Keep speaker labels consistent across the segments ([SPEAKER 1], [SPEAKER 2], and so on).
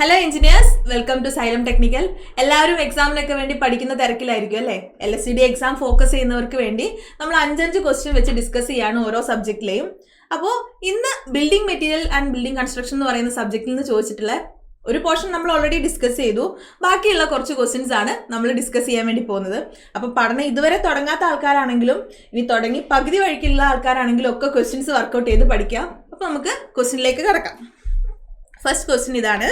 [SPEAKER 1] Hello engineers, welcome to Xylem technical. എല്ലാവരും എക്സാമിനൊക്കെ വേണ്ടി പഠിക്കുന്ന തിരക്കിലായിരിക്കും അല്ലേ? LSCD എക്സാം ഫോക്കസ് ചെയ്യുന്നവർക്ക് വേണ്ടി നമ്മൾ 5 ക്വസ്റ്റ്യൻ വെച്ച് ഡിസ്കസ് ചെയ്യാണ് ഓരോ സബ്ജക്റ്റിലെയും. അപ്പോൾ ഇന്ന് building material and building construction എന്ന് പറയുന്ന സബ്ജക്റ്റിൽ നിന്ന് ചോദിച്ചിട്ടുള്ള ഒരു പോർഷൻ നമ്മൾ ഓൾറെഡി ഡിസ്കസ് ചെയ്തു. ബാക്കിയുള്ള കുറച്ച് ക്വസ്റ്റ്യൻസ് ആണ് നമ്മൾ ഡിസ്കസ് ചെയ്യാൻ വേണ്ടി പോകുന്നത്. അപ്പോൾ പഠനം ഇതുവരെ തുടങ്ങാത്ത ആൾക്കാരാണെങ്കിലും ഇനി തുടങ്ങി പകുതി വഴിക്കുള്ള ആൾക്കാരാണെങ്കിലും ഒക്കെ ക്വസ്റ്റ്യൻസ് വർക്കൗട്ട് ചെയ്ത് പഠിക്കാം. അപ്പോൾ നമുക്ക് ക്വസ്റ്റ്യനിലേക്ക് കിടക്കാം. ഫസ്റ്റ് ക്വസ്റ്റ്യൻ ഇതാണ്: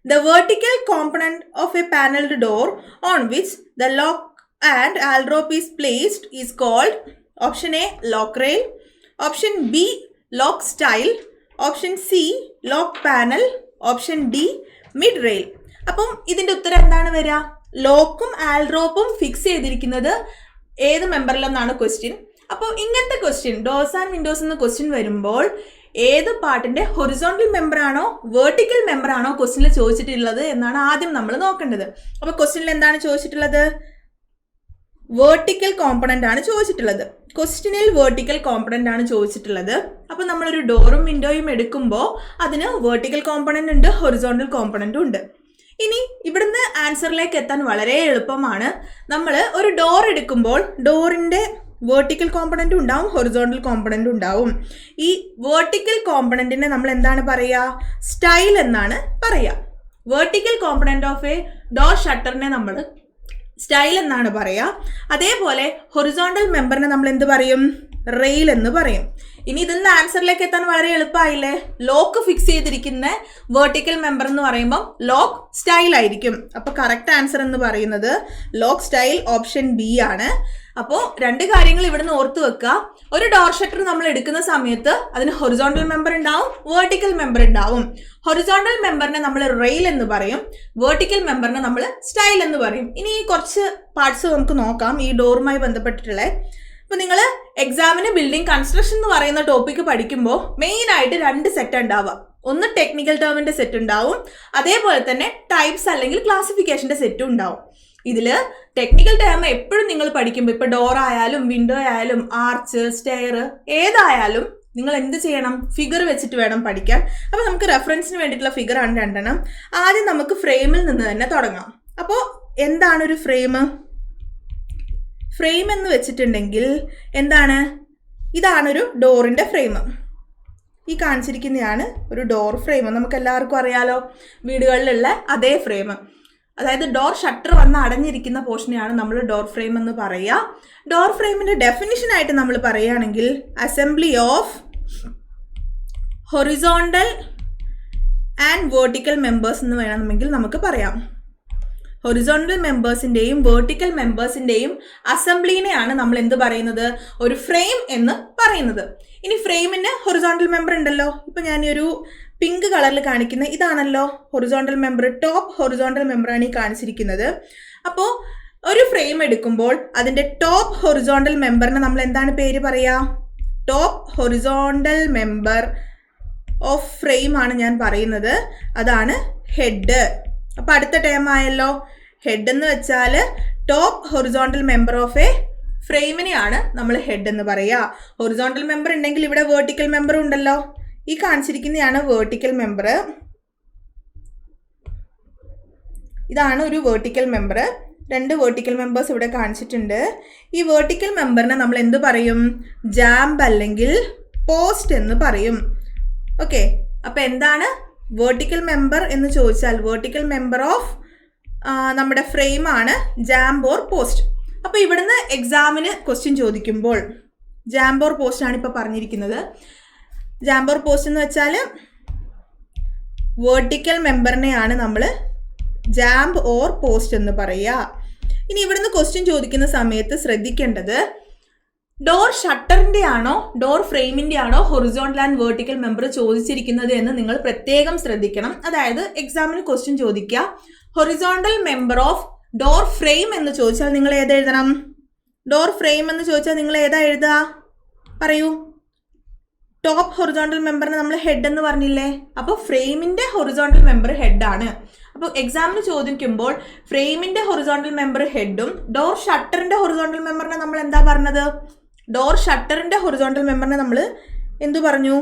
[SPEAKER 1] The vertical component of a paneled door on which the lock and allrope is placed is called option A lock rail, option B lock style, option C lock panel, option D mid rail. അപ്പം ഇതിന്റെ ഉത്തരം എന്താണ് വരിക? ലോക്കും ആൽറോപ്പും fix ചെയ്തിരിക്കുന്നത് ഏത് മെമ്പറിലെന്നാണ് question. അപ്പോൾ ഇങ്ങനത്തെ question doors and Windows എന്ന ക്വസ്റ്റ്യൻ വരുമ്പോൾ ഏത് പാർട്ടിന്റെ ഹൊറിസോണ്ടൽ മെമ്പർ ആണോ വെർട്ടിക്കൽ മെമ്പർ ആണോ ക്വസ്റ്റ്യനിൽ ചോദിച്ചിട്ടുള്ളത് എന്നാണ് ആദ്യം നമ്മൾ നോക്കേണ്ടത്. അപ്പോൾ ക്വസ്റ്റ്യനിൽ എന്താണ് ചോദിച്ചിട്ടുള്ളത്? വെർട്ടിക്കൽ കോമ്പണന്റ് ആണ് ചോദിച്ചിട്ടുള്ളത്. ക്വസ്റ്റ്യനിൽ വെർട്ടിക്കൽ കോമ്പണന്റ് ആണ് ചോദിച്ചിട്ടുള്ളത്. അപ്പോൾ നമ്മളൊരു ഡോറും വിൻഡോയും എടുക്കുമ്പോൾ അതിന് വെർട്ടിക്കൽ കോമ്പണന്റ് ഉണ്ട്, ഹൊറിസോണ്ടൽ കോമ്പണന്റും ഉണ്ട്. ഇനി ഇവിടുന്ന് ആൻസറിലേക്ക് എത്താൻ വളരെ എളുപ്പമാണ്. നമ്മൾ ഒരു ഡോർ എടുക്കുമ്പോൾ ഡോറിന്റെ വെർട്ടിക്കൽ കോമ്പണന്റും ഉണ്ടാവും, ഹൊറിസോണ്ടൽ കോമ്പണന്റും ഉണ്ടാവും. ഈ വെർട്ടിക്കൽ കോമ്പണന്റിനെ നമ്മൾ എന്താണ് പറയുക? സ്റ്റൈൽ എന്നാണ് പറയുക. Vertical component of a door ഷട്ടറിനെ നമ്മൾ സ്റ്റൈൽ എന്നാണ് പറയുക. അതേപോലെ ഹൊറിസോണ്ടൽ മെമ്പറിനെ നമ്മൾ എന്ത് പറയും? റെയിൽ എന്ന് പറയും. ഇനി ഇതിൽ നിന്ന് ആൻസറിലേക്ക് എത്താൻ വളരെ എളുപ്പമായില്ലേ? ലോക്ക് ഫിക്സ് ചെയ്തിരിക്കുന്ന വെർട്ടിക്കൽ മെമ്പർ എന്ന് പറയുമ്പോൾ ലോക്ക് സ്റ്റൈൽ ആയിരിക്കും. അപ്പോൾ കറക്റ്റ് ആൻസർ എന്ന് പറയുന്നത് ലോക്ക് സ്റ്റൈൽ ഓപ്ഷൻ ബി ആണ്. അപ്പോൾ 2 കാര്യങ്ങൾ ഇവിടുന്ന് ഓർത്ത് വെക്കുക. ഒരു ഡോർ ഷട്ടർ നമ്മൾ എടുക്കുന്ന സമയത്ത് അതിന് ഹൊറിസോണ്ടൽ മെമ്പർ ഉണ്ടാവും, വെർട്ടിക്കൽ മെമ്പർ ഉണ്ടാവും. ഹൊറിസോണ്ടൽ മെമ്പറിനെ നമ്മൾ റെയിൽ എന്ന് പറയും, വെർട്ടിക്കൽ മെമ്പറിനെ നമ്മൾ സ്റ്റൈൽ എന്ന് പറയും. ഇനി ഈ കുറച്ച് പാർട്സ് നമുക്ക് നോക്കാം ഈ ഡോറുമായി ബന്ധപ്പെട്ടിട്ടുള്ള. അപ്പോൾ നിങ്ങൾ എക്സാമിന് ബിൽഡിംഗ് കൺസ്ട്രക്ഷൻ എന്ന് പറയുന്ന ടോപ്പിക്ക് പഠിക്കുമ്പോൾ മെയിനായിട്ട് 2 സെറ്റ് ഉണ്ടാവുക. ഒന്ന് ടെക്നിക്കൽ ടേമിന്റെ സെറ്റ് ഉണ്ടാവും, അതേപോലെ തന്നെ ടൈപ്സ് അല്ലെങ്കിൽ ക്ലാസിഫിക്കേഷന്റെ സെറ്റും ഉണ്ടാവും. ഇതിൽ ടെക്നിക്കൽ ടേം എപ്പോഴും നിങ്ങൾ പഠിക്കുമ്പോൾ ഇപ്പോൾ ഡോർ ആയാലും വിൻഡോ ആയാലും ആർച്ച് സ്റ്റെയർ ഏതായാലും നിങ്ങൾ എന്ത് ചെയ്യണം? ഫിഗർ വെച്ചിട്ട് വേണം പഠിക്കാൻ. അപ്പോൾ നമുക്ക് റെഫറൻസിന് വേണ്ടിയിട്ടുള്ള ഫിഗർ ആണ് 2. ആദ്യം നമുക്ക് ഫ്രെയിമിൽ നിന്ന് തന്നെ തുടങ്ങാം. അപ്പോൾ എന്താണ് ഒരു ഫ്രെയിം? ഫ്രെയിം എന്ന് വെച്ചിട്ടുണ്ടെങ്കിൽ എന്താണ്? ഇതാണൊരു ഡോറിൻ്റെ ഫ്രെയിം. ഈ കാണിച്ചിരിക്കുന്നതാണ് ഒരു ഡോർ ഫ്രെയിം. നമുക്ക് എല്ലാവർക്കും അറിയാലോ, വീടുകളിലുള്ള അതേ ഫ്രെയിം. അതായത് ഡോർ ഷട്ടർ വന്ന് അടഞ്ഞിരിക്കുന്ന പോർഷനെയാണ് നമ്മൾ ഡോർ ഫ്രെയിം എന്ന് പറയുക. ഡോർ ഫ്രെയിമിന്റെ ഡെഫിനിഷൻ ആയിട്ട് നമ്മൾ പറയുകയാണെങ്കിൽ assembly of horizontal and vertical members എന്ന് വേണമെങ്കിൽ നമുക്ക് പറയാം. ഹൊറിസോണ്ടൽ മെമ്പേഴ്സിന്റെയും വെർട്ടിക്കൽ മെമ്പേഴ്സിന്റെയും അസംബ്ലിനെയാണ് നമ്മൾ എന്ത് പറയുന്നത്? ഒരു ഫ്രെയിം എന്ന് പറയുന്നത്. ഇനി ഫ്രെയിമിന് ഹൊറിസോണ്ടൽ മെമ്പർ ഉണ്ടല്ലോ. ഇപ്പൊ ഞാൻ ഈ ഒരു പിങ്ക് കളറിൽ കാണിക്കുന്ന ഇതാണല്ലോ ഹൊറിസോണ്ടൽ മെമ്പർ, ടോപ്പ് ഹൊറിസോണ്ടൽ മെമ്പറാണ് ഈ കാണിച്ചിരിക്കുന്നത്. അപ്പോൾ ഒരു ഫ്രെയിം എടുക്കുമ്പോൾ അതിന്റെ ടോപ്പ് ഹൊറിസോണ്ടൽ മെമ്പറിന് നമ്മൾ എന്താണ് പേര് പറയാ? Top horizontal member of frame ആണ് ഞാൻ പറയുന്നത്. അതാണ് ഹെഡ്. അപ്പൊ അടുത്ത ടേം ആയല്ലോ. ഹെഡ് എന്ന് വെച്ചാൽ top horizontal member of a ഫ്രെയിമിനെയാണ് നമ്മൾ ഹെഡ് എന്ന് പറയുക. ഹൊറിസോണ്ടൽ മെമ്പർ ഉണ്ടെങ്കിൽ ഇവിടെ വെർട്ടിക്കൽ മെമ്പർ ഉണ്ടല്ലോ. ഈ കാണിച്ചിരിക്കുന്നതാണ് വെർട്ടിക്കൽ മെമ്പർ. ഇതാണ് ഒരു വെർട്ടിക്കൽ മെമ്പർ. 2 വെർട്ടിക്കൽ മെമ്പേഴ്സ് ഇവിടെ കാണിച്ചിട്ടുണ്ട്. ഈ വെർട്ടിക്കൽ മെമ്പറിനെ നമ്മൾ എന്ത് പറയും? ജാമ്പ് അല്ലെങ്കിൽ പോസ്റ്റ് എന്ന് പറയും. ഓക്കെ, അപ്പൊ എന്താണ് വെർട്ടിക്കൽ മെമ്പർ എന്ന് ചോദിച്ചാൽ വെർട്ടിക്കൽ മെമ്പർ ഓഫ് നമ്മുടെ ഫ്രെയിം ആണ് ജാമ്പ് ഓർ പോസ്റ്റ്. അപ്പോൾ ഇവിടുന്ന് എക്സാമിന് ക്വസ്റ്റ്യൻ ചോദിക്കുമ്പോൾ ജാമ്പ് ഓർ പോസ്റ്റ് ആണ് ഇപ്പോൾ പറഞ്ഞിരിക്കുന്നത്. ജാമ്പ് ഓർ പോസ്റ്റ് എന്ന് വെച്ചാൽ വെർട്ടിക്കൽ മെമ്പറിനെയാണ് നമ്മൾ ജാമ്പ് ഓർ പോസ്റ്റ് എന്ന് പറയുക. ഇനി ഇവിടുന്ന് ക്വസ്റ്റ്യൻ ചോദിക്കുന്ന സമയത്ത് ശ്രദ്ധിക്കേണ്ടത് ഡോർ ഷട്ടറിന്റെ ആണോ ഡോർ ഫ്രെയിമിന്റെ ആണോ ഹൊറിസോണ്ടൽ ആൻഡ് വെർട്ടിക്കൽ മെമ്പർ ചോദിച്ചിരിക്കുന്നത് എന്ന് നിങ്ങൾ പ്രത്യേകം ശ്രദ്ധിക്കണം. അതായത് എക്സാമിന് ക്വസ്റ്റ്യൻ ചോദിക്കുക horizontal member of door frame എന്ന് ചോദിച്ചാൽ നിങ്ങൾ ഏതാ എഴുതണം? ഡോർ ഫ്രെയിം എന്ന് ചോദിച്ചാൽ നിങ്ങൾ ഏതാ എഴുതുക? പറയൂ. ടോപ്പ് ഹൊറിസോണ്ടൽ മെമ്പറിനെ നമ്മൾ ഹെഡ് എന്ന് പറഞ്ഞില്ലേ? അപ്പോൾ ഫ്രെയിമിന്റെ ഹൊറിസോണ്ടൽ മെമ്പർ ഹെഡാണ്. അപ്പോൾ എക്സാമിന് ചോദിക്കുമ്പോൾ ഫ്രെയിമിന്റെ ഹൊറിസോണ്ടൽ മെമ്പർ ഹെഡും ഡോർ ഷട്ടറിന്റെ ഹൊറിസോണ്ടൽ മെമ്പറിനെ നമ്മൾ എന്താ പറഞ്ഞത്? ഡോർ ഷട്ടറിന്റെ ഹൊറിസോണ്ടൽ മെമ്പറിനെ നമ്മൾ എന്തു പറഞ്ഞു?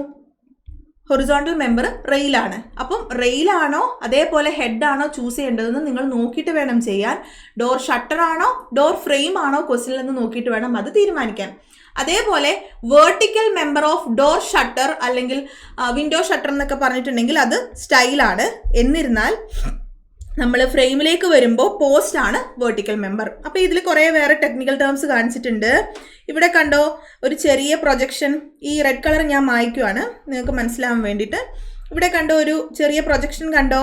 [SPEAKER 1] ഹൊറിസോണ്ടൽ മെമ്പർ റെയിലാണ്. അപ്പം റെയിലാണോ അതേപോലെ ഹെഡാണോ ചൂസ് ചെയ്യേണ്ടതെന്ന് നിങ്ങൾ നോക്കിയിട്ട് വേണം ചെയ്യാൻ. ഡോർ ഷട്ടർ ആണോ ഡോർ ഫ്രെയിം ആണോ ക്വസ്റ്റ്യനിൽ നിന്ന് നോക്കിയിട്ട് വേണം അത് തീരുമാനിക്കാൻ. അതേപോലെ vertical member of door shutter അല്ലെങ്കിൽ വിൻഡോ ഷട്ടർ എന്നൊക്കെ പറഞ്ഞിട്ടുണ്ടെങ്കിൽ അത് സ്റ്റൈലാണ്. എന്നിരുന്നാൽ നമ്മൾ ഫ്രെയിമിലേക്ക് വരുമ്പോൾ പോസ്റ്റ് ആണ് വേർട്ടിക്കൽ മെമ്പർ. അപ്പോൾ ഇതിൽ കുറേ വേറെ ടെക്നിക്കൽ ടേംസ് കാണിച്ചിട്ടുണ്ട്. ഇവിടെ കണ്ടോ ഒരു ചെറിയ പ്രൊജക്ഷൻ, ഈ റെഡ് കളർ ഞാൻ മായ്ക്കുവാണ് നിങ്ങൾക്ക് മനസ്സിലാവാൻ വേണ്ടിയിട്ട്. ഇവിടെ കണ്ടോ ഒരു ചെറിയ പ്രൊജക്ഷൻ കണ്ടോ,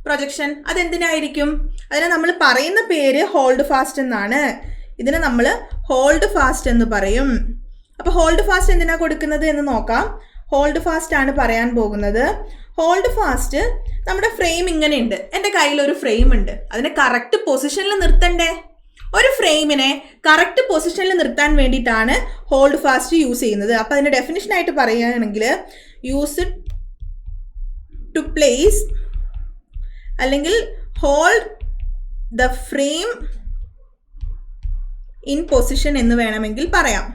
[SPEAKER 1] പ്രൊജക്ഷൻ അതെന്തിനായിരിക്കും? അതിനെ നമ്മൾ പറയുന്ന പേര് ഹോൾഡ് ഫാസ്റ്റ് എന്നാണ്. ഇതിനെ നമ്മൾ ഹോൾഡ് ഫാസ്റ്റ് എന്ന് പറയും. അപ്പോൾ ഹോൾഡ് ഫാസ്റ്റ് എന്തിനാണ് കൊടുക്കുന്നത് എന്ന് നോക്കാം. ഹോൾഡ് ഫാസ്റ്റ് ആണ് പറയാൻ പോകുന്നത്. ഹോൾഡ് ഫാസ്റ്റ് നമ്മുടെ ഫ്രെയിം ഇങ്ങനെ ഉണ്ട്. എൻ്റെ കയ്യിലൊരു ഫ്രെയിം ഉണ്ട്, അതിനെ കറക്റ്റ് പൊസിഷനിൽ നിർത്തണ്ടേ? ഒരു ഫ്രെയിമിനെ കറക്റ്റ് പൊസിഷനിൽ നിർത്താൻ വേണ്ടിയിട്ടാണ് ഹോൾഡ് ഫാസ്റ്റ് യൂസ് ചെയ്യുന്നത്. അപ്പോൾ അതിൻ്റെ ഡെഫിനിഷനായിട്ട് പറയുകയാണെങ്കിൽ യൂസ് ടു പ്ലേസ് അല്ലെങ്കിൽ hold the frame in position എന്ന് വേണമെങ്കിൽ പറയാം.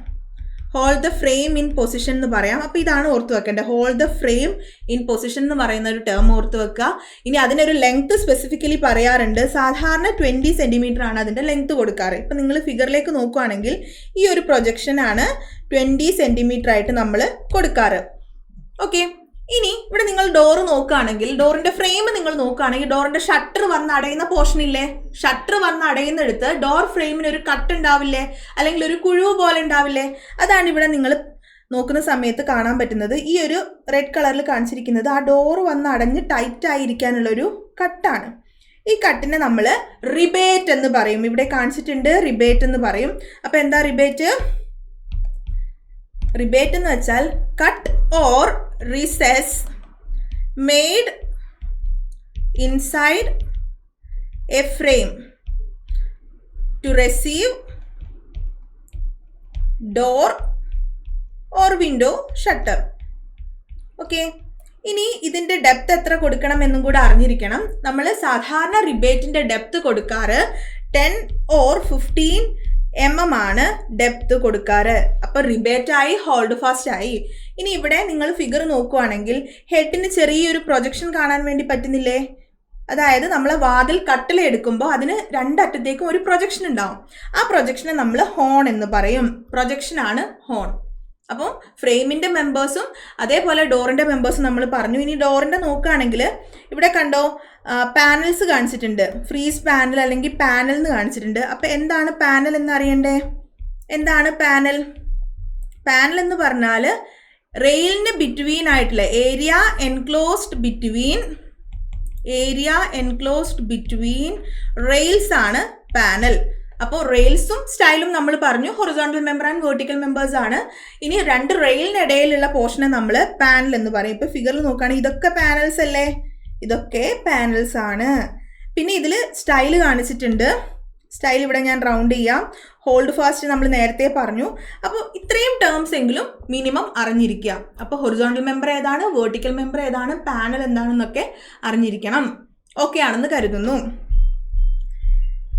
[SPEAKER 1] Hold the frame in position എന്ന് പറയാം. അപ്പോൾ ഇതാണ് ഓർത്ത് വെക്കേണ്ടത്. Hold the frame in position എന്ന് പറയുന്ന ഒരു ടേം ഓർത്ത് വെക്കുക. ഇനി അതിനൊരു ലെങ്ത് സ്പെസിഫിക്കലി പറയാറുണ്ട്. സാധാരണ 20 സെൻറ്റിമീറ്റർ ആണ് അതിൻ്റെ ലെങ്ത് കൊടുക്കാറ്. ഇപ്പം നിങ്ങൾ ഫിഗറിലേക്ക് നോക്കുകയാണെങ്കിൽ ഈ ഒരു പ്രൊജക്ഷനാണ് 20 സെൻറ്റിമീറ്റർ ആയിട്ട് നമ്മൾ കൊടുക്കാറ്. ഓക്കെ, ഇനി ഇവിടെ നിങ്ങൾ ഡോറ് നോക്കുകയാണെങ്കിൽ, ഡോറിൻ്റെ ഫ്രെയിം നിങ്ങൾ നോക്കുകയാണെങ്കിൽ ഡോറിൻ്റെ ഷട്ടർ വന്ന് അടയുന്ന പോർഷൻ ഇല്ലേ, ഷട്ടർ വന്ന് അടയുന്നിടത്ത് ഡോർ ഫ്രെയിമിന് ഒരു കട്ട് ഉണ്ടാവില്ലേ, അല്ലെങ്കിൽ ഒരു കുഴിവ് പോലെ ഉണ്ടാവില്ലേ? അതാണ് ഇവിടെ നിങ്ങൾ നോക്കുന്ന സമയത്ത് കാണാൻ പറ്റുന്നത്. ഈ ഒരു റെഡ് കളറിൽ കാണിച്ചിരിക്കുന്നത് ആ ഡോറ് വന്ന് അടഞ്ഞ് ടൈറ്റ് ആയിരിക്കാനുള്ളൊരു കട്ടാണ്. ഈ കട്ടിനെ നമ്മൾ റിബേറ്റ് എന്ന് പറയും. ഇവിടെ കാണിച്ചിട്ടുണ്ട് റിബേറ്റ് എന്ന് പറയും. അപ്പോൾ എന്താ റിബേറ്റ്? റിബേറ്റ് എന്ന് വെച്ചാൽ cut or recess made inside a frame to receive door or window shutter. Okay, ഇനി ഇതിൻ്റെ ഡെപ്ത് എത്ര കൊടുക്കണം എന്നും കൂടെ അറിഞ്ഞിരിക്കണം. നമ്മൾ സാധാരണ റിബേറ്റിൻ്റെ ഡെപ്ത് കൊടുക്കാറ് 10 or 15 mm ആണ് ഡെപ്ത് കൊടുക്കാറ്. അപ്പോൾ റിബേറ്റായി ഹോൾഡ് ഫാസ്റ്റ് ആയി. ഇനി ഇവിടെ നിങ്ങൾ ഫിഗർ നോക്കുകയാണെങ്കിൽ ഹെഡിന് ചെറിയൊരു പ്രൊജക്ഷൻ കാണാൻ വേണ്ടി പറ്റുന്നില്ലേ? അതായത് നമ്മൾ വാതിൽ കട്ടിലെടുക്കുമ്പോൾ അതിന് രണ്ടറ്റത്തേക്കും ഒരു പ്രൊജക്ഷൻ ഉണ്ടാവും. ആ പ്രൊജക്ഷനെ നമ്മൾ ഹോൺ എന്ന് പറയും. പ്രൊജക്ഷനാണ് ഹോൺ. അപ്പോൾ ഫ്രെയിമിൻ്റെ മെമ്പേഴ്സും അതേപോലെ ഡോറിൻ്റെ മെമ്പേഴ്സും നമ്മൾ പറഞ്ഞു. ഇനി ഡോറിൻ്റെ നോക്കുകയാണെങ്കിൽ ഇവിടെ കണ്ടോ പാനൽസ് കാണിച്ചിട്ടുണ്ട്. ഫ്രീസ് പാനൽ അല്ലെങ്കിൽ പാനൽ എന്ന് കാണിച്ചിട്ടുണ്ട്. അപ്പോൾ എന്താണ് പാനൽ എന്ന് അറിയണ്ടേ? എന്താണ് പാനൽ? പാനൽ എന്ന് പറഞ്ഞാൽ റെയിലിന് ബിറ്റ്വീൻ ആയിട്ടുള്ള ഏരിയ എൻക്ലോസ്ഡ് ബിറ്റ്വീൻ റെയിൽസ് ആണ് പാനൽ. അപ്പോൾ റെയിൽസും സ്റ്റൈലും നമ്മൾ പറഞ്ഞു horizontal member and vertical members ആണ്. ഇനി രണ്ട് റെയിലിനിടയിലുള്ള പോർഷനെ നമ്മൾ പാനൽ എന്ന് പറയും. ഇപ്പോൾ ഫിഗറിൽ നോക്കുകയാണെങ്കിൽ ഇതൊക്കെ പാനൽസ് അല്ലേ? ഇതൊക്കെ പാനൽസ് ആണ്. പിന്നെ ഇതിൽ സ്റ്റൈൽ കാണിച്ചിട്ടുണ്ട്. സ്റ്റൈൽ ഇവിടെ ഞാൻ റൗണ്ട് ചെയ്യാം. ഹോൾഡ് ഫാസ്റ്റ് നമ്മൾ നേരത്തെ പറഞ്ഞു. അപ്പോൾ ഇത്രയും ടേംസ് എങ്കിലും മിനിമം അറിഞ്ഞിരിക്കുക. അപ്പോൾ ഹൊറിസോണ്ടൽ മെമ്പർ ഏതാണ്, വെർട്ടിക്കൽ മെമ്പർ ഏതാണ്, പാനൽ എന്താണെന്നൊക്കെ അറിഞ്ഞിരിക്കണം. ഓക്കെ ആണെന്ന് കരുതുന്നു.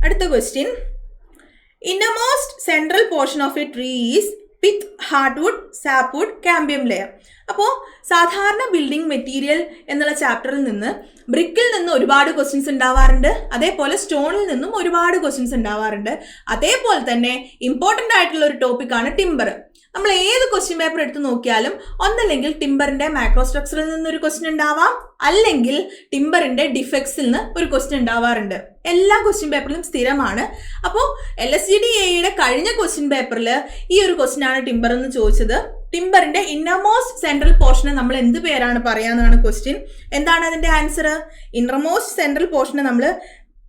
[SPEAKER 1] അടുത്ത question, innermost central portion of A tree is pith, hardwood, sapwood, cambium layer. അപ്പോൾ സാധാരണ ബിൽഡിംഗ് മെറ്റീരിയൽ എന്നുള്ള ചാപ്റ്ററിൽ നിന്ന് ബ്രിക്കിൽ നിന്ന് ഒരുപാട് ക്വസ്റ്റ്യൻസ് ഉണ്ടാവാറുണ്ട്. അതേപോലെ സ്റ്റോണിൽ നിന്നും ഒരുപാട് ക്വസ്റ്റ്യൻസ് ഉണ്ടാവാറുണ്ട്. അതേപോലെ തന്നെ ഇമ്പോർട്ടൻ്റ് ആയിട്ടുള്ള ഒരു ടോപ്പിക്കാണ് ടിമ്പർ. നമ്മൾ ഏത് ക്വസ്റ്റ്യൻ പേപ്പർ എടുത്ത് നോക്കിയാലും ഒന്നല്ലെങ്കിൽ ടിമ്പറിൻ്റെ മാക്രോ സ്ട്രക്ചറിൽ നിന്നൊരു ക്വസ്റ്റ്യൻ ഉണ്ടാവാം, അല്ലെങ്കിൽ ടിമ്പറിൻ്റെ ഡിഫെക്ട്സിൽ നിന്ന് ഒരു ക്വസ്റ്റ്യൻ ഉണ്ടാവാറുണ്ട്. എല്ലാ ക്വസ്റ്റ്യൻ പേപ്പറിലും സ്ഥിരമാണ്. അപ്പോൾ LSGDAയുടെ കഴിഞ്ഞ ക്വസ്റ്റ്യൻ പേപ്പറിൽ ഈ ഒരു ക്വസ്റ്റ്യൻ ആണ് ടിമ്പർ എന്ന് ചോദിച്ചത്. ടിമ്പറിന്റെ ഇന്നർമോസ്റ്റ് സെൻട്രൽ പോർഷനെ നമ്മൾ എന്ത് പേരാണ് പറയാന്നാണ് ക്വസ്റ്റ്യൻ. എന്താണ് അതിന്റെ ആൻസർ? ഇന്നർമോസ്റ്റ് സെൻട്രൽ പോർഷനെ നമ്മൾ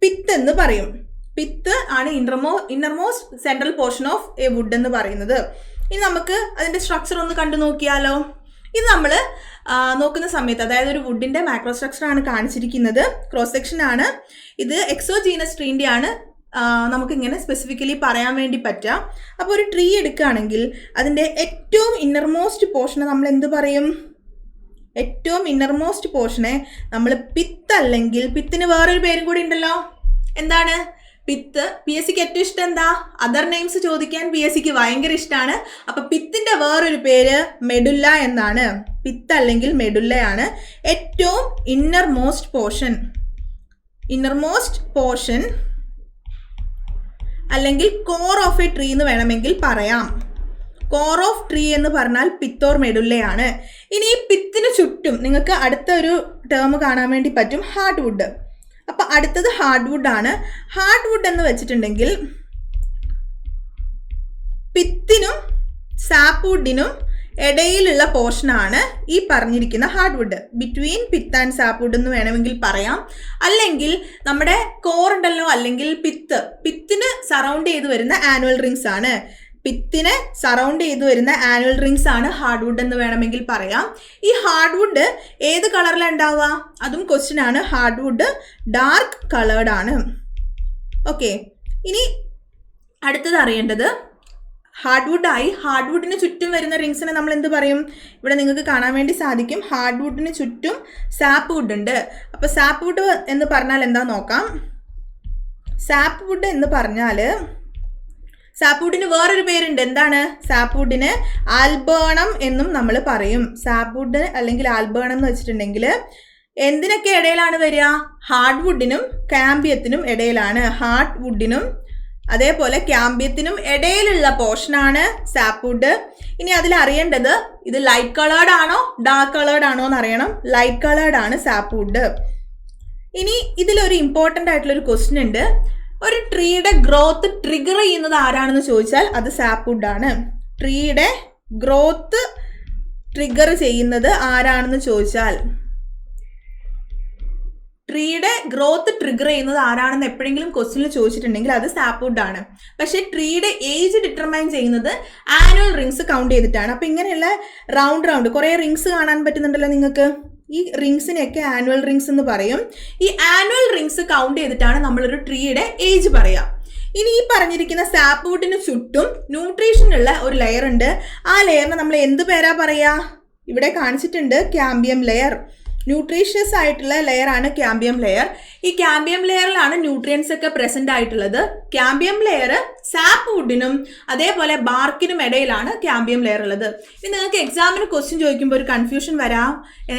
[SPEAKER 1] പിത്ത് എന്ന് പറയും. പിത്ത് ആണ് innermost central portion of a wood എന്ന് പറയുന്നത്. ഇനി നമുക്ക് അതിന്റെ സ്ട്രക്ചർ ഒന്ന് കണ്ടു നോക്കിയാലോ. ഇത് നമ്മൾ നോക്കുന്ന സമയത്ത്, അതായത് ഒരു വുഡിന്റെ മാക്രോ സ്ട്രക്ചർ ആണ് കാണിച്ചിരിക്കുന്നത്. ക്രോസ് സെക്ഷൻ ആണ് ഇത്. എക്സോജീനസ് ട്രീൻ്റെ ആണ് നമുക്കിങ്ങനെ സ്പെസിഫിക്കലി പറയാൻ വേണ്ടി പറ്റുക. അപ്പോൾ ഒരു ട്രീ എടുക്കുകയാണെങ്കിൽ അതിൻ്റെ ഏറ്റവും ഇന്നർമോസ്റ്റ് പോർഷനെ നമ്മൾ എന്ത് പറയും? ഏറ്റവും ഇന്നർമോസ്റ്റ് പോർഷനെ നമ്മൾ പിത്ത്, അല്ലെങ്കിൽ പിത്തിന് വേറൊരു പേരും കൂടി ഉണ്ടല്ലോ. എന്താണ്? പിത്ത്. PSCക്ക് ഏറ്റവും ഇഷ്ടം എന്താ? അതർ നെയിംസ് ചോദിക്കാൻ PSCക്ക് ഭയങ്കര ഇഷ്ടമാണ്. അപ്പൊ പിത്തിന്റെ വേറൊരു പേര് മെഡുല്ല എന്നാണ്. പിത്ത് അല്ലെങ്കിൽ മെഡുല്ലയാണ് ഏറ്റവും ഇന്നർ മോസ്റ്റ് പോർഷൻ അല്ലെങ്കിൽ കോർ ഓഫ് എ ട്രീ എന്ന് വേണമെങ്കിൽ പറയാം. കോർ ഓഫ് ട്രീ എന്ന് പറഞ്ഞാൽ പിത്തോർ മെഡുല്ലയാണ്. ഇനി ഈ പിത്തിന് ചുറ്റും നിങ്ങൾക്ക് അടുത്ത ഒരു ടേം കാണാൻ വേണ്ടി പറ്റും, ഹാർഡ് വുഡ്. അപ്പം അടുത്തത് ഹാർഡ് വുഡ് ആണ്. ഹാർഡ് വുഡ് എന്ന് വെച്ചിട്ടുണ്ടെങ്കിൽ പിത്തിനും സാപ്പ് വുഡിനും ഇടയിലുള്ള പോർഷനാണ് ഈ പറഞ്ഞിരിക്കുന്ന hard wood. Between pith and sap wood എന്ന് വേണമെങ്കിൽ പറയാം. അല്ലെങ്കിൽ നമ്മുടെ കോർ ഉണ്ടല്ലോ, അല്ലെങ്കിൽ പിത്തിന് സറൗണ്ട് ചെയ്ത് വരുന്ന ആനുവൽ റിങ്സ് ആണ്. പിത്തിനെ സറൗണ്ട് ചെയ്ത് വരുന്ന ആനുവൽ റിങ്സ് ആണ് ഹാർഡ് വുഡ് എന്ന് വേണമെങ്കിൽ പറയാം. ഈ ഹാർഡ് വുഡ് ഏത് കളറിലാണ് ഉണ്ടാവുക? അതും ക്വസ്റ്റ്യൻ ആണ്. ഹാർഡ് വുഡ് ഡാർക്ക് കളേർഡ് ആണ്. ഓക്കെ, ഇനി അടുത്തത് അറിയേണ്ടത് ഹാർഡ് വുഡിന് ചുറ്റും വരുന്ന റിങ്സിനെ നമ്മൾ എന്ത് പറയും? ഇവിടെ നിങ്ങൾക്ക് കാണാൻ വേണ്ടി സാധിക്കും, ഹാർഡ് വുഡിന് ചുറ്റും സാപ്പ് വുഡ് ഉണ്ട്. അപ്പോൾ സാപ്പ് വുഡ് എന്ന് പറഞ്ഞാൽ എന്താ നോക്കാം. സാപ്പ് വുഡ് എന്ന് പറഞ്ഞാൽ സാപ്പ് വുഡിന് വേറൊരു പേരുണ്ട്. എന്താണ്? സാപ്പ് വുഡിന് ആൽബേണം എന്നും നമ്മൾ പറയും. സാപ്പ് വുഡ് അല്ലെങ്കിൽ ആൽബേണം എന്ന് വെച്ചിട്ടുണ്ടെങ്കിൽ എന്തിനൊക്കെ ഇടയിലാണ് വരിക? ഹാർഡ് വുഡിനും ക്യാമ്പിയത്തിനും ഇടയിലാണ്. ഹാർഡ് വുഡിനും അതേപോലെ ക്യാമ്പിയത്തിനും ഇടയിലുള്ള പോർഷനാണ് സാപ്പ് വുഡ്. ഇനി അതിൽ അറിയേണ്ടത് ഇത് ലൈറ്റ് കളേർഡ് ആണോ ഡാർക്ക് കളേർഡ് ആണോ എന്ന് അറിയണം. ലൈറ്റ് കളേർഡ് ആണ് സാപ്പ് വുഡ്. ഇനി ഇതിലൊരു ഇമ്പോർട്ടൻ്റ് ആയിട്ടുള്ളൊരു ക്വസ്റ്റ്യൻ ഉണ്ട്. ഒരു ട്രീയുടെ ഗ്രോത്ത് ട്രിഗർ ചെയ്യുന്നത് ആരാണെന്ന് ചോദിച്ചാൽ അത് സാപ്പ് വുഡ് ആണ്. ട്രീയുടെ ഗ്രോത്ത് ട്രിഗർ ചെയ്യുന്നത് ആരാണെന്ന് ചോദിച്ചാൽ ട്രീയുടെ ഗ്രോത്ത് ട്രിഗർ ചെയ്യുന്നത് ആരാണെന്ന് എപ്പോഴെങ്കിലും ക്വസ്റ്റ്യനിൽ ചോദിച്ചിട്ടുണ്ടെങ്കിൽ അത് സാപ്പ് വുഡ് ആണ്. പക്ഷേ ട്രീയുടെ ഏജ് ഡിറ്റർമൈൻ ചെയ്യുന്നത് ആനുവൽ റിങ്സ് കൗണ്ട് ചെയ്തിട്ടാണ്. അപ്പം ഇങ്ങനെയുള്ള റൗണ്ട് കുറേ റിങ്സ് കാണാൻ പറ്റുന്നുണ്ടല്ലോ നിങ്ങൾക്ക്. ഈ റിങ്സിനെയൊക്കെ ആനുവൽ റിങ്സ് എന്ന് പറയും. ഈ ആനുവൽ റിങ്സ് കൗണ്ട് ചെയ്തിട്ടാണ് നമ്മളൊരു ട്രീയുടെ ഏജ് പറയുക. ഇനി ഈ പറഞ്ഞിരിക്കുന്ന സാപ്പ് വുഡിന് ചുറ്റും ന്യൂട്രീഷനുള്ള ഒരു ലെയർ ഉണ്ട്. ആ ലെയറിന് നമ്മൾ എന്ത് പേരാ പറയുക? ഇവിടെ കാണിച്ചിട്ടുണ്ട്, ക്യാമ്പിയം ലെയർ. ന്യൂട്രീഷ്യസ് ആയിട്ടുള്ള ലെയർ ആണ് ക്യാമ്പിയം ലെയർ. ഈ ക്യാമ്പിയം ലെയറിലാണ് ന്യൂട്രിയൻസ് ഒക്കെ പ്രസന്റ് ആയിട്ടുള്ളത്. ക്യാമ്പിയം ലെയർ സാപ്പ് വുഡിനും അതേപോലെ ബാർക്കിനും ഇടയിലാണ് ക്യാമ്പിയം ലെയർ ഉള്ളത്. ഇനി നിങ്ങൾക്ക് എക്സാമിന് ക്വസ്റ്റ്യൻ ചോദിക്കുമ്പോൾ ഒരു കൺഫ്യൂഷൻ വരാം,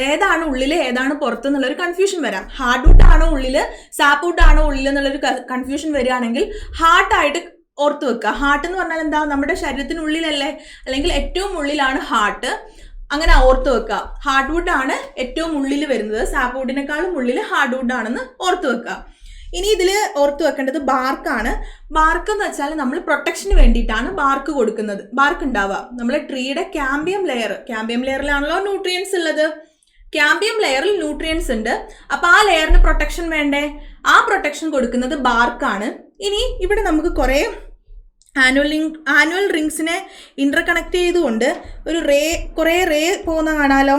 [SPEAKER 1] ഏതാണ് ഉള്ളിൽ ഏതാണ് പുറത്ത് എന്നുള്ളൊരു കൺഫ്യൂഷൻ വരാം. ഹാർഡ് വുഡ് ആണോ ഉള്ളിൽ, സാപ്പ് വുഡ് ആണോ ഉള്ളിൽ എന്നുള്ളൊരു കൺഫ്യൂഷൻ വരികയാണെങ്കിൽ ഹാർട്ടായിട്ട് ഓർത്ത് വെക്കുക. ഹാർട്ട് എന്ന് പറഞ്ഞാൽ എന്താ? നമ്മുടെ ശരീരത്തിനുള്ളിലല്ലേ, അല്ലെങ്കിൽ ഏറ്റവും ഉള്ളിലാണ് ഹാർട്ട്. അങ്ങനെ ഓർത്ത് വെക്കുക. ഹാർഡ് വുഡ് ആണ് ഏറ്റവും ഉള്ളിൽ വരുന്നത്. സാപ്പ് വുഡിനേക്കാളും ഉള്ളിൽ ഹാർഡ് വുഡ് ആണെന്ന് ഓർത്ത് വെക്കുക. ഇനി ഇതിൽ ഓർത്ത് വെക്കേണ്ടത് ബാർക്കാണ്. ബാർക്ക് എന്ന് വെച്ചാൽ നമ്മൾ പ്രൊട്ടക്ഷന് വേണ്ടിയിട്ടാണ് ബാർക്ക് കൊടുക്കുന്നത്. ബാർക്ക് ഉണ്ടാവുക നമ്മൾ ട്രീയുടെ ക്യാമ്പിയം ലെയറിലാണല്ലോ ന്യൂട്രിയൻസ് ഉള്ളത്. ക്യാമ്പിയം ലെയറിൽ ന്യൂട്രിയൻസ് ഉണ്ട്. അപ്പോൾ ആ ലെയറിന് പ്രൊട്ടക്ഷൻ വേണ്ടേ? ആ പ്രൊട്ടക്ഷൻ കൊടുക്കുന്നത് ബാർക്കാണ്. ഇനി ഇവിടെ നമുക്ക് ആനുവൽ റിങ്സിനെ ഇന്റർകണക്ട് ചെയ്തുകൊണ്ട് കുറേ റേ പോകുന്ന കാണാലോ.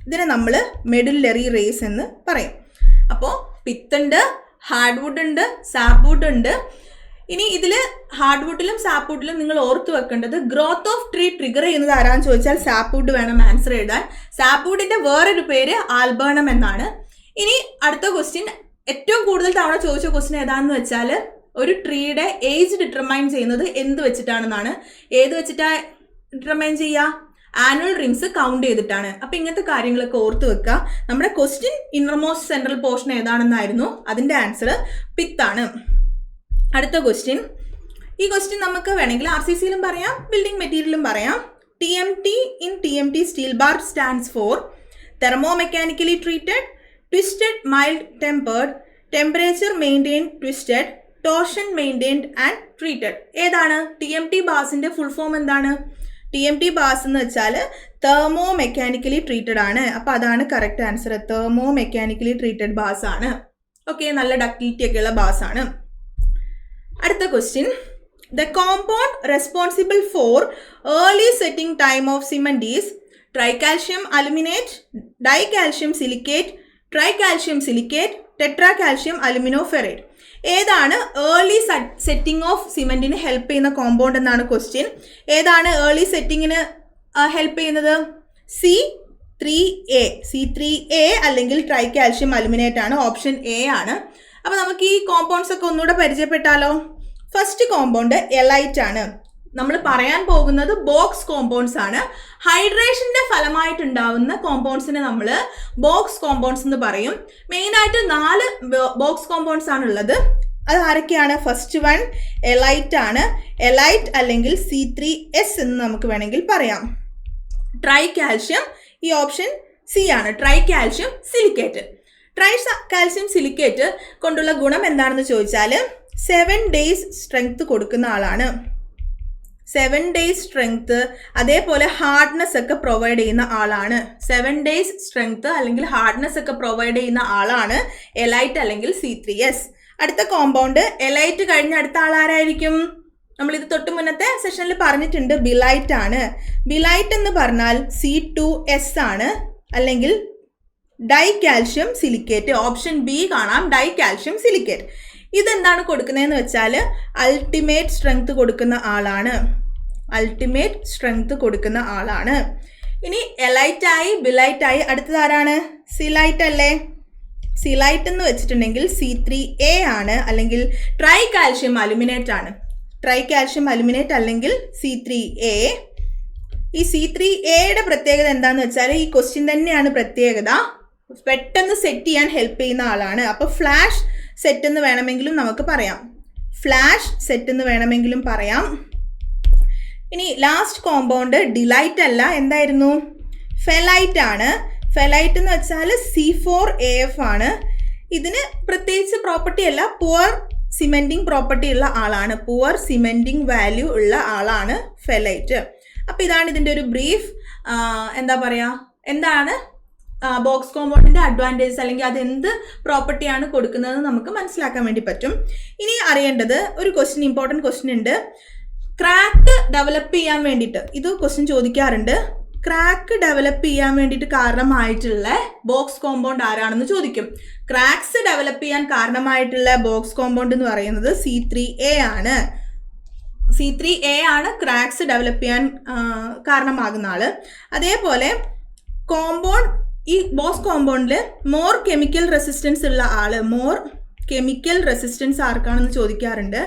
[SPEAKER 1] ഇതിനെ നമ്മൾ മെഡുലറി റേസ് എന്ന് പറയും. അപ്പോൾ പിത്തുണ്ട്, ഹാർഡ് വുഡ് ഉണ്ട്, സാപ്പ് വുഡ് ഉണ്ട്. ഇനി ഇതിൽ ഹാർഡ് വുഡിലും സാപ്പ് വുഡിലും നിങ്ങൾ ഓർത്ത് വെക്കേണ്ടത് ഗ്രോത്ത് ഓഫ് ട്രീ ട്രിഗർ ചെയ്യുന്നത് ആരാന്ന് ചോദിച്ചാൽ സാപ്പ് വുഡ് വേണം ആൻസർ എഴുതാൻ. സാപ്പ് വുഡിന്റെ വേറൊരു പേര് ആൽബേണം എന്നാണ്. ഇനി അടുത്ത ക്വസ്റ്റ്യൻ, ഏറ്റവും കൂടുതൽ തവണ ചോദിച്ച ക്വസ്റ്റ്യൻ ഏതാണെന്ന് വെച്ചാൽ ഒരു ട്രീയുടെ ഏജ് ഡിറ്റർമൈൻ ചെയ്യുന്നത് എന്ത് വെച്ചിട്ടാണെന്നാണ്. ഏത് വെച്ചിട്ടാ ഡിറ്റർമൈൻ ചെയ്യുക? ആനുവൽ റിങ്സ് കൗണ്ട് ചെയ്തിട്ടാണ്. അപ്പം ഇങ്ങനത്തെ കാര്യങ്ങളൊക്കെ ഓർത്ത് വെക്കുക. നമ്മുടെ ക്വസ്റ്റ്യൻ ഇന്നർമോസ്റ്റ് സെൻട്രൽ പോർഷൻ ഏതാണെന്നായിരുന്നു. അതിൻ്റെ ആൻസർ പിത്താണ്. അടുത്ത ക്വസ്റ്റ്യൻ, ഈ ക്വസ്റ്റ്യൻ നമുക്ക് വേണമെങ്കിൽ RCCയിലും പറയാം, ബിൽഡിംഗ് മെറ്റീരിയലും പറയാം. TMT in TMT steel bar stands for thermomechanically treated, twisted, mild tempered, temperature maintained, twisted, torsion maintained and treated. ഏതാണ്? TMT ബാസിന്റെ ഫുൾ ഫോം എന്താണ്? TMT ബാസ് എന്ന് വെച്ചാൽ തെർമോ മെക്കാനിക്കലി ട്രീറ്റഡ് ആണ്. അപ്പോൾ അതാണ് correct answer. Thermo mechanically treated bars ആണ്. Okay, നല്ല ഡക്റ്റിലിറ്റി ഒക്കെ ഉള്ള ബാസ് ആണ്. അടുത്ത question, the compound responsible for early setting time of cement is tricalcium aluminate, dicalcium silicate, tricalcium silicate, tetracalcium aluminoferrate. ഏതാണ് ഏർലി സെറ്റിംഗ് ഓഫ് സിമെന്റിന് help ചെയ്യുന്ന compound എന്നാണ് ക്വസ്റ്റ്യൻ. ഏതാണ് ഏർലി സെറ്റിങ്ങിന് ഹെൽപ്പ് ചെയ്യുന്നത്? C3A അല്ലെങ്കിൽ ട്രൈകാൽഷ്യം അലുമിനേറ്റ് ആണ്. ഓപ്ഷൻ A ആണ്. അപ്പോൾ നമുക്ക് ഈ കോമ്പൗണ്ട്സ് ഒക്കെ ഒന്നുകൂടെ പരിചയപ്പെട്ടാലോ. ഫസ്റ്റ് കോമ്പൗണ്ട് എലൈറ്റ് ആണ്. നമ്മൾ പറയാൻ പോകുന്നത് ബോക്സ് കോമ്പൗണ്ട്സ് ആണ്. ഹൈഡ്രേഷന്റെ ഫലമായിട്ടുണ്ടാവുന്ന കോമ്പൗണ്ട്സിനെ നമ്മൾ ബോക്സ് കോമ്പൗണ്ട്സ് എന്ന് പറയും. മെയിനായിട്ട് 4 ബോക്സ് കോമ്പൗണ്ട്സ് ആണുള്ളത്. അത് ആരൊക്കെയാണ്? ഫസ്റ്റ് വൺ എലൈറ്റ് ആണ്. എലൈറ്റ് അല്ലെങ്കിൽ C3S എന്ന് നമുക്ക് വേണമെങ്കിൽ പറയാം. ട്രൈ കാൽഷ്യം, ഈ ഓപ്ഷൻ സി ആണ്, try calcium silicate. Try calcium silicate കൊണ്ടുള്ള ഗുണം എന്താണെന്ന് ചോദിച്ചാൽ 7 days സ്ട്രെങ്ത് കൊടുക്കുന്ന ആളാണ്. 7 days സ്ട്രെങ്ത്, അതേപോലെ ഹാർഡ്നെസ് ഒക്കെ പ്രൊവൈഡ് ചെയ്യുന്ന ആളാണ്. 7 days സ്ട്രെങ്ത് അല്ലെങ്കിൽ ഹാർഡ്നെസ് ഒക്കെ പ്രൊവൈഡ് ചെയ്യുന്ന ആളാണ് എലൈറ്റ് അല്ലെങ്കിൽ C3S. അടുത്ത കോമ്പൗണ്ട് എലൈറ്റ് കഴിഞ്ഞ അടുത്ത ആളാരായിരിക്കും? നമ്മളിത് തൊട്ട് മുന്നത്തെ സെഷനിൽ പറഞ്ഞിട്ടുണ്ട്, ബിലൈറ്റ് ആണ്. ബിലൈറ്റ് എന്ന് പറഞ്ഞാൽ C2S ആണ്, അല്ലെങ്കിൽ di calcium silicate. Option B കാണാം, ഡൈ കാൽഷ്യം സിലിക്കേറ്റ്. ഇതെന്താണ് കൊടുക്കുന്നതെന്ന് വെച്ചാൽ അൾട്ടിമേറ്റ് സ്ട്രെങ്ത് കൊടുക്കുന്ന ആളാണ്. അൾട്ടിമേറ്റ് സ്ട്രെങ്ത് കൊടുക്കുന്ന ആളാണ്. ഇനി എലൈറ്റായി ബിലൈറ്റായി അടുത്തത് ആരാണ്? സിലൈറ്റ് അല്ലേ? സിലൈറ്റ് എന്ന് വെച്ചിട്ടുണ്ടെങ്കിൽ C3A ആണ്, അല്ലെങ്കിൽ ട്രൈ കാൽഷ്യം അലുമിനേറ്റ് ആണ്. ട്രൈ കാൽഷ്യം അലുമിനേറ്റ് അല്ലെങ്കിൽ C3A. ഈ C3Aയുടെ പ്രത്യേകത എന്താണെന്ന് വെച്ചാൽ, ഈ ക്വസ്റ്റ്യൻ തന്നെയാണ് പ്രത്യേകത, പെട്ടെന്ന് സെറ്റ് ചെയ്യാൻ ഹെൽപ്പ് ചെയ്യുന്ന ആളാണ്. അപ്പോൾ ഫ്ലാഷ് സെറ്റ് എന്ന് വേണമെങ്കിലും നമുക്ക് പറയാം. ഫ്ലാഷ് സെറ്റ് എന്ന് വേണമെങ്കിലും പറയാം. ഇനി ലാസ്റ്റ് കോമ്പൗണ്ട് ഡിലൈറ്റ് അല്ല, എന്തായിരുന്നു? ഫെലൈറ്റ് ആണ്. ഫെലൈറ്റ് എന്ന് വെച്ചാൽ C4AF ആണ്. ഇതിന് പ്രത്യേകിച്ച് പ്രോപ്പർട്ടി അല്ല, പുവർ സിമെൻറ്റിങ് പ്രോപ്പർട്ടി ഉള്ള ആളാണ്. പുവർ സിമെൻറ്റിങ് വാല്യൂ ഉള്ള ആളാണ് ഫെലൈറ്റ്. അപ്പോൾ ഇതാണ് ഇതിൻ്റെ ഒരു ബ്രീഫ്. എന്താ പറയുക, എന്താണ് ബോക്സ് കോമ്പൗണ്ടിൻ്റെ അഡ്വാൻറ്റേജസ്, അല്ലെങ്കിൽ അത് എന്ത് പ്രോപ്പർട്ടിയാണ് കൊടുക്കുന്നതെന്ന് നമുക്ക് മനസ്സിലാക്കാൻ വേണ്ടി പറ്റും. ഇനി അറിയേണ്ടത് ഒരു ക്വസ്റ്റ്യൻ, ഇമ്പോർട്ടൻറ്റ് ക്വസ്റ്റ്യൻ ഉണ്ട്. ക്രാക്ക് ഡെവലപ്പ് ചെയ്യാൻ വേണ്ടിയിട്ട്, ഇത് ക്വസ്റ്റ്യൻ ചോദിക്കാറുണ്ട്, ക്രാക്ക് ഡെവലപ്പ് ചെയ്യാൻ വേണ്ടിയിട്ട് കാരണമായിട്ടുള്ള ബോക്സ് കോമ്പൗണ്ട് ആരാണെന്ന് ചോദിക്കും. ക്രാക്സ് ഡെവലപ്പ് ചെയ്യാൻ കാരണമായിട്ടുള്ള ബോക്സ് കോമ്പൗണ്ട് എന്ന് പറയുന്നത് C3A ആണ്. C3A ആണ് ക്രാക്സ് ഡെവലപ്പ് ചെയ്യാൻ കാരണമാകുന്ന ആള്. അതേപോലെ കോമ്പൗണ്ട്, ഈ ബോക്സ് കോമ്പൗണ്ടിൽ മോർ കെമിക്കൽ റെസിസ്റ്റൻസ് ഉള്ള ആള്, മോർ കെമിക്കൽ റെസിസ്റ്റൻസ് ആർക്കാണെന്ന് ചോദിക്കാറുണ്ട്.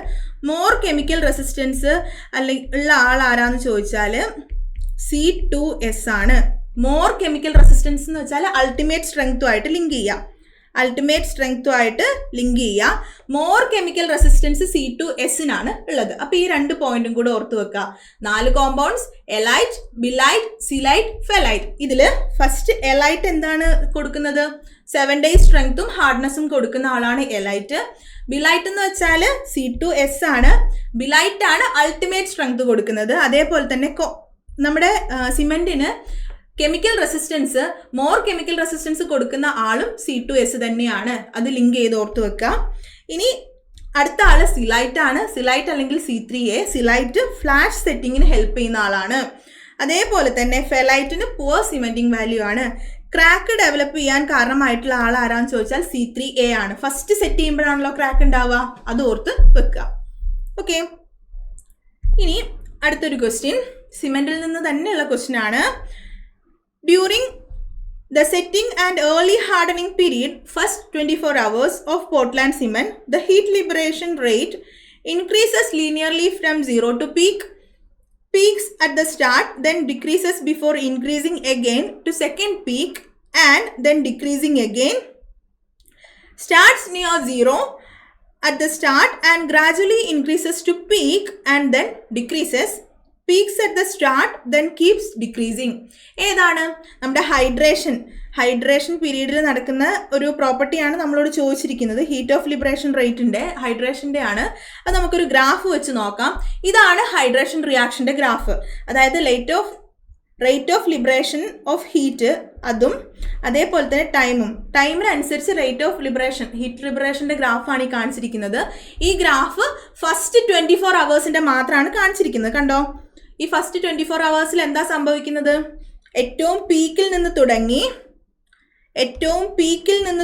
[SPEAKER 1] മോർ കെമിക്കൽ റെസിസ്റ്റൻസ് അല്ലെങ്കിൽ ഉള്ള ആൾ ആരാന്ന് ചോദിച്ചാൽ C2S ആണ്. മോർ കെമിക്കൽ റെസിസ്റ്റൻസ് എന്ന് വെച്ചാൽ അൾട്ടിമേറ്റ് സ്ട്രെങ്ത്തുമായിട്ട് ലിങ്ക് ചെയ്യുക. അൾട്ടിമേറ്റ് സ്ട്രെങ്ത്തുമായിട്ട് ലിങ്ക് ചെയ്യുക. മോർ കെമിക്കൽ റെസിസ്റ്റൻസ് C2Sനാണ് ഉള്ളത്. അപ്പോൾ ഈ 2 പോയിന്റും കൂടെ ഓർത്ത് വെക്കുക. 4 കോമ്പൗണ്ട്സ്, എലൈറ്റ്, ബിലൈറ്റ്, സിലൈറ്റ്, ഫെലൈറ്റ്. ഇതിൽ ഫസ്റ്റ് എലൈറ്റ് എന്താണ് കൊടുക്കുന്നത്? 7 days സ്ട്രെങ്ത്തും ഹാർഡ്നെസ്സും കൊടുക്കുന്ന ആളാണ് എലൈറ്റ്. ബിലൈറ്റ് എന്ന് വെച്ചാൽ C2S ആണ്. ബിലൈറ്റ് ആണ് അൾട്ടിമേറ്റ് സ്ട്രെങ്ത് കൊടുക്കുന്നത്. അതേപോലെ തന്നെ നമ്മുടെ സിമെന്റിന് chemical resistance, more chemical resistance കൊടുക്കുന്ന ആളും C2S തന്നെയാണ്. അത് ലിങ്ക് ചെയ്ത് ഓർത്ത് വെക്കുക. ഇനി അടുത്ത ആള് സിലൈറ്റ് ആണ്. സിലൈറ്റ് അല്ലെങ്കിൽ C3A. സിലൈറ്റ് ഫ്ലാഷ് സെറ്റിങ്ങിന് ഹെൽപ്പ് ചെയ്യുന്ന ആളാണ്. അതേപോലെ തന്നെ ഫെലൈറ്റിന് പുവർ സിമെന്റിങ് വാല്യൂ ആണ്. ക്രാക്ക് ഡെവലപ്പ് ചെയ്യാൻ കാരണമായിട്ടുള്ള ആൾ ആരാന്ന് ചോദിച്ചാൽ C3A ആണ്. ഫസ്റ്റ് സെറ്റ് ചെയ്യുമ്പോഴാണല്ലോ ക്രാക്ക് ഉണ്ടാവുക, അത് ഓർത്ത് വെക്കുക. ഓക്കെ, ഇനി അടുത്തൊരു ക്വസ്റ്റ്യൻ സിമെന്റിൽ നിന്ന് തന്നെയുള്ള ക്വസ്റ്റ്യൻ ആണ്. During the setting and early hardening period, first 24 hours of Portland cement, the heat liberation rate increases linearly from 0 to peak, peaks at the start, then decreases before increasing again to second peak and then decreasing again, starts near 0 at the start and gradually increases to peak and then decreases, peaks at the start then keeps decreasing. ഏതാണ്? നമ്മുടെ hydration പീരീഡിൽ നടക്കുന്ന ഒരു പ്രോപ്പർട്ടിയാണ് നമ്മളോട് ചോദിച്ചിരിക്കുന്നത്. Heat of liberation റേറ്റിൻ്റെ, ഹൈഡ്രേഷൻ്റെ ആണ്. അത് നമുക്കൊരു ഗ്രാഫ് വെച്ച് നോക്കാം. ഇതാണ് ഹൈഡ്രേഷൻ റിയാക്ഷൻ്റെ ഗ്രാഫ്. അതായത് rate of liberation of heat, അതും അതേപോലെ തന്നെ ടൈമിനനുസരിച്ച് റേറ്റ് ഓഫ് ലിബറേഷൻ, ഹീറ്റ് ലിബറേഷൻ്റെ ഗ്രാഫാണ് ഈ കാണിച്ചിരിക്കുന്നത്. ഈ ഗ്രാഫ് ഫസ്റ്റ് 24 hours മാത്രമാണ് കാണിച്ചിരിക്കുന്നത്. കണ്ടോ, ഈ ഫസ്റ്റ് 24 hours എന്താ സംഭവിക്കുന്നത്? ഏറ്റവും പീക്കിൽ നിന്ന്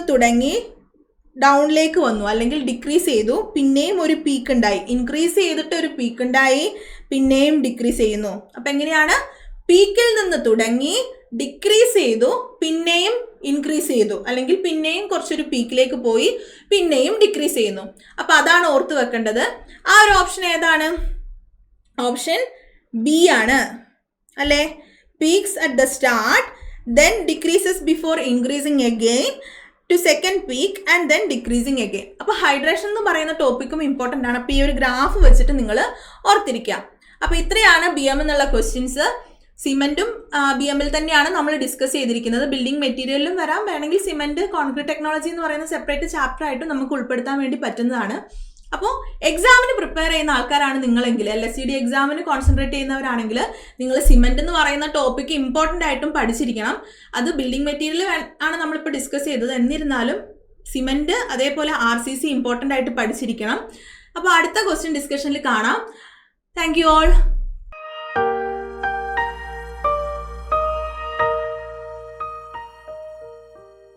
[SPEAKER 1] തുടങ്ങി ഡൗണിലേക്ക് വന്നു, അല്ലെങ്കിൽ ഡിക്രീസ് ചെയ്തു, പിന്നെയും ഒരു പീക്ക് ഉണ്ടായി, ഇൻക്രീസ് ചെയ്തിട്ട് ഒരു പീക്ക് ഉണ്ടായി, പിന്നെയും ഡിക്രീസ് ചെയ്യുന്നു. അപ്പം എങ്ങനെയാണ്? പീക്കിൽ നിന്ന് തുടങ്ങി ഡിക്രീസ് ചെയ്തു, പിന്നെയും ഇൻക്രീസ് ചെയ്തു, അല്ലെങ്കിൽ പിന്നെയും കുറച്ചൊരു പീക്കിലേക്ക് പോയി, പിന്നെയും ഡിക്രീസ് ചെയ്യുന്നു. അപ്പം അതാണ് ഓർത്ത് വെക്കേണ്ടത്. ആ ഒരു ഓപ്ഷൻ ഏതാണ്? ഓപ്ഷൻ ബി ആണ് അല്ലേ? Peaks at the start, then decreases before increasing again to second peak and then decreasing again. അപ്പോൾ ഹൈഡ്രേഷൻ എന്ന് പറയുന്ന ടോപ്പിക്കും ഇമ്പോർട്ടൻ്റ് ആണ്. അപ്പോൾ ഈ ഒരു ഗ്രാഫ് വെച്ചിട്ട് നിങ്ങൾ ഓർത്തിരിക്കുക. അപ്പോൾ ഇത്രയാണ് ബി എം എന്നുള്ള ക്വസ്റ്റ്യൻസ്. സിമെൻറ്റും ബി എമ്മിൽ തന്നെയാണ് നമ്മൾ ഡിസ്കസ് ചെയ്തിരിക്കുന്നത്. ബിൽഡിംഗ് മെറ്റീരിയലിലും വരാം, വേണമെങ്കിൽ സിമെൻറ്റ് കോൺക്രീറ്റ് ടെക്നോളജി എന്ന് പറയുന്ന സെപ്പറേറ്റ് ചാപ്റ്റർ ആയിട്ട് നമുക്ക് ഉൾപ്പെടുത്താൻ വേണ്ടി പറ്റുന്നതാണ്. അപ്പോൾ എക്സാമിന് പ്രിപ്പയർ ചെയ്യുന്ന ആൾക്കാരാണ് നിങ്ങളെങ്കിൽ, LSCD എക്സാമിന് കോൺസെൻട്രേറ്റ് ചെയ്യുന്നവരാണെങ്കിൽ നിങ്ങൾ സിമെൻറ്റ് എന്ന് പറയുന്ന ടോപ്പിക്ക് ഇമ്പോർട്ടൻ്റ് ആയിട്ടും പഠിച്ചിരിക്കണം. അത് ബിൽഡിംഗ് മെറ്റീരിയൽ ആണ് നമ്മളിപ്പോൾ ഡിസ്കസ് ചെയ്തത്. എന്നിരുന്നാലും സിമെൻറ്റ് അതേപോലെ RCC ഇമ്പോർട്ടൻ്റ് ആയിട്ട് പഠിച്ചിരിക്കണം. അപ്പോൾ അടുത്ത ക്വസ്റ്റ്യൻ ഡിസ്കഷനിൽ കാണാം. Thank you all.